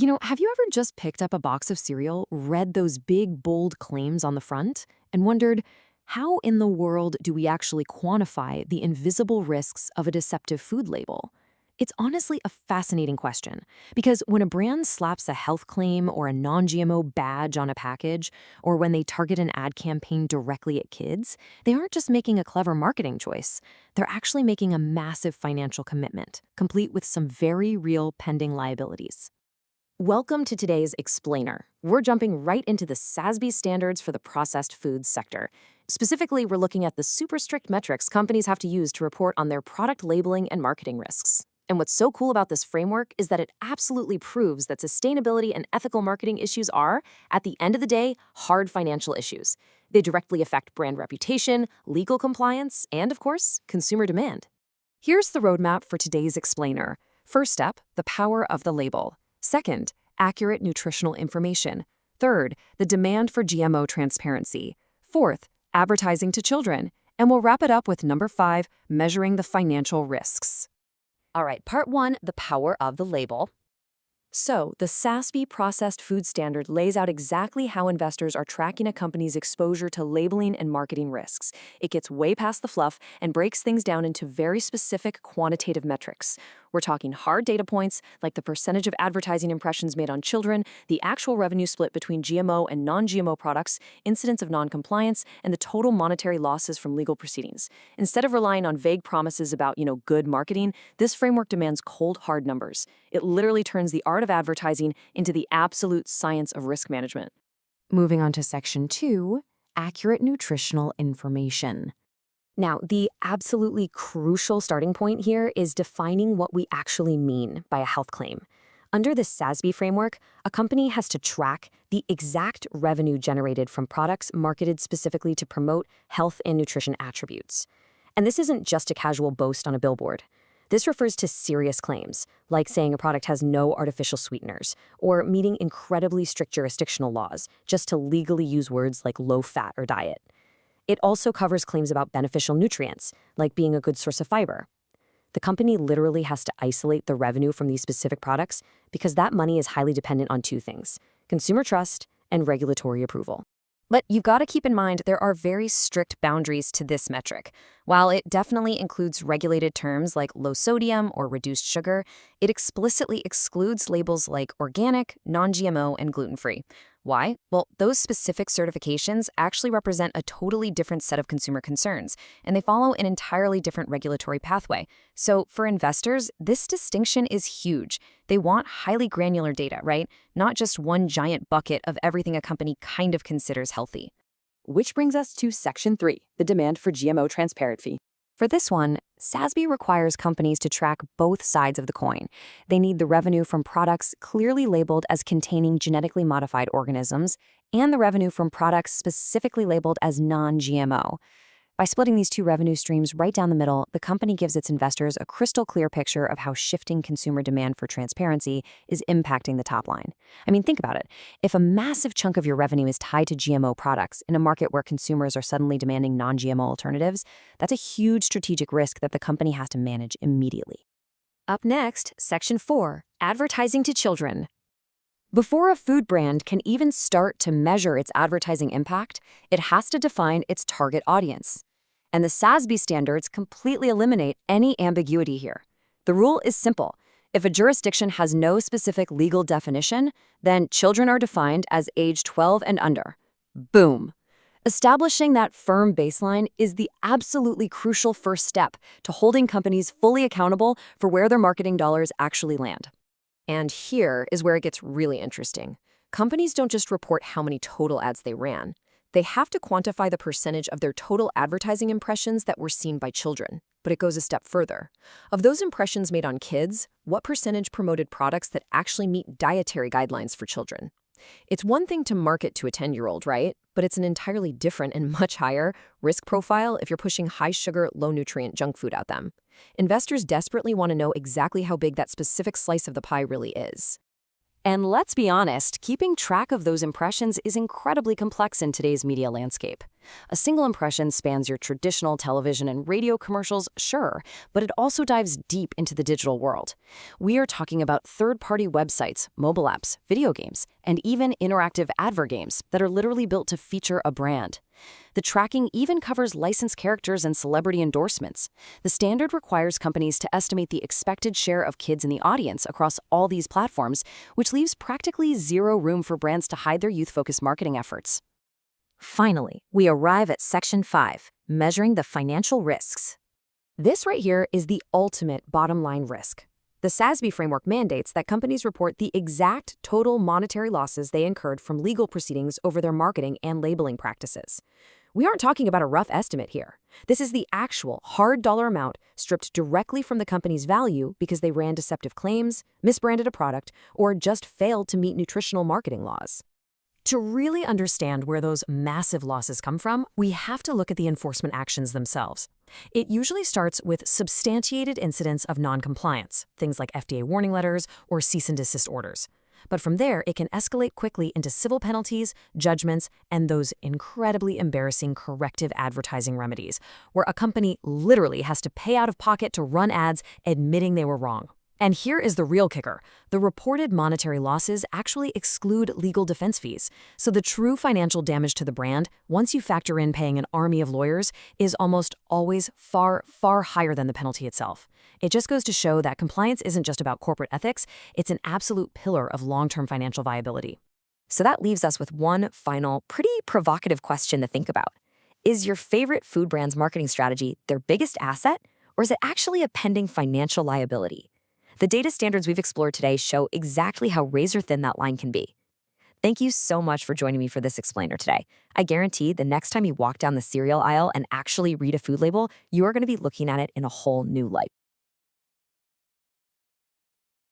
Have you ever just picked up a box of cereal, read those big, bold claims on the front, and wondered, how in the world do we actually quantify the invisible risks of a deceptive food label? It's honestly a fascinating question, because when a brand slaps a health claim or a non-GMO badge on a package, or when they target an ad campaign directly at kids, they aren't just making a clever marketing choice. They're actually making a massive financial commitment, complete with some very real pending liabilities. Welcome to today's Explainer. We're jumping right into the SASB standards for the processed foods sector. Specifically, we're looking at the super strict metrics companies have to use to report on their product labeling and marketing risks. And what's so cool about this framework is that it absolutely proves that sustainability and ethical marketing issues are, at the end of the day, hard financial issues. They directly affect brand reputation, legal compliance, and, of course, consumer demand. Here's the roadmap for today's Explainer. First step, the power of the label. Second, accurate nutritional information. Third, the demand for GMO transparency. Fourth, advertising to children. And we'll wrap it up with number 5, measuring the financial risks. All right, part 1, the power of the label. So, the SASB processed food standard lays out exactly how investors are tracking a company's exposure to labeling and marketing risks. It gets way past the fluff and breaks things down into very specific quantitative metrics. We're talking hard data points like the percentage of advertising impressions made on children, the actual revenue split between GMO and non-GMO products, incidents of non-compliance, and the total monetary losses from legal proceedings. Instead of relying on vague promises about, good marketing, this framework demands cold, hard numbers. It literally turns the art of advertising into the absolute science of risk management. Moving on to section 2, accurate nutritional information. Now, the absolutely crucial starting point here is defining what we actually mean by a health claim. Under the SASB framework, a company has to track the exact revenue generated from products marketed specifically to promote health and nutrition attributes. And this isn't just a casual boast on a billboard. This refers to serious claims, like saying a product has no artificial sweeteners, or meeting incredibly strict jurisdictional laws, just to legally use words like low fat or diet. It also covers claims about beneficial nutrients, like being a good source of fiber. The company literally has to isolate the revenue from these specific products because that money is highly dependent on 2 things: consumer trust and regulatory approval. But you've got to keep in mind there are very strict boundaries to this metric. While it definitely includes regulated terms like low sodium or reduced sugar, it explicitly excludes labels like organic, non-GMO, and gluten-free. Why? Well, those specific certifications actually represent a totally different set of consumer concerns, and they follow an entirely different regulatory pathway. So for investors, this distinction is huge. They want highly granular data, right? Not just one giant bucket of everything a company kind of considers healthy. Which brings us to section 3, the demand for GMO transparency. For this one, SASB requires companies to track both sides of the coin. They need the revenue from products clearly labeled as containing genetically modified organisms and the revenue from products specifically labeled as non-GMO. By splitting these 2 revenue streams right down the middle, the company gives its investors a crystal clear picture of how shifting consumer demand for transparency is impacting the top line. I mean, think about it. If a massive chunk of your revenue is tied to GMO products in a market where consumers are suddenly demanding non-GMO alternatives, that's a huge strategic risk that the company has to manage immediately. Up next, section 4, advertising to children. Before a food brand can even start to measure its advertising impact, it has to define its target audience. And the SASB standards completely eliminate any ambiguity here. The rule is simple. If a jurisdiction has no specific legal definition, then children are defined as age 12 and under. Boom. Establishing that firm baseline is the absolutely crucial first step to holding companies fully accountable for where their marketing dollars actually land. And here is where it gets really interesting. Companies don't just report how many total ads they ran. They have to quantify the percentage of their total advertising impressions that were seen by children. But it goes a step further. Of those impressions made on kids, what percentage promoted products that actually meet dietary guidelines for children? It's one thing to market to a 10-year-old, right? But it's an entirely different and much higher risk profile if you're pushing high-sugar, low-nutrient junk food at them. Investors desperately want to know exactly how big that specific slice of the pie really is. And let's be honest, keeping track of those impressions is incredibly complex in today's media landscape. A single impression spans your traditional television and radio commercials, sure, but it also dives deep into the digital world. We are talking about third-party websites, mobile apps, video games, and even interactive advert games that are literally built to feature a brand. The tracking even covers licensed characters and celebrity endorsements. The standard requires companies to estimate the expected share of kids in the audience across all these platforms, which leaves practically zero room for brands to hide their youth-focused marketing efforts. Finally, we arrive at Section 5, measuring the financial risks. This right here is the ultimate bottom-line risk. The SASB framework mandates that companies report the exact total monetary losses they incurred from legal proceedings over their marketing and labeling practices. We aren't talking about a rough estimate here. This is the actual hard dollar amount stripped directly from the company's value because they ran deceptive claims, misbranded a product, or just failed to meet nutritional marketing laws. To really understand where those massive losses come from, we have to look at the enforcement actions themselves. It usually starts with substantiated incidents of noncompliance, things like FDA warning letters or cease and desist orders. But from there, it can escalate quickly into civil penalties, judgments, and those incredibly embarrassing corrective advertising remedies, where a company literally has to pay out of pocket to run ads admitting they were wrong. And here is the real kicker. The reported monetary losses actually exclude legal defense fees. So the true financial damage to the brand, once you factor in paying an army of lawyers, is almost always far, far higher than the penalty itself. It just goes to show that compliance isn't just about corporate ethics, it's an absolute pillar of long-term financial viability. So that leaves us with one final, pretty provocative question to think about. Is your favorite food brand's marketing strategy their biggest asset, or is it actually a pending financial liability? The data standards we've explored today show exactly how razor-thin that line can be. Thank you so much for joining me for this explainer today. I guarantee the next time you walk down the cereal aisle and actually read a food label, you are going to be looking at it in a whole new light.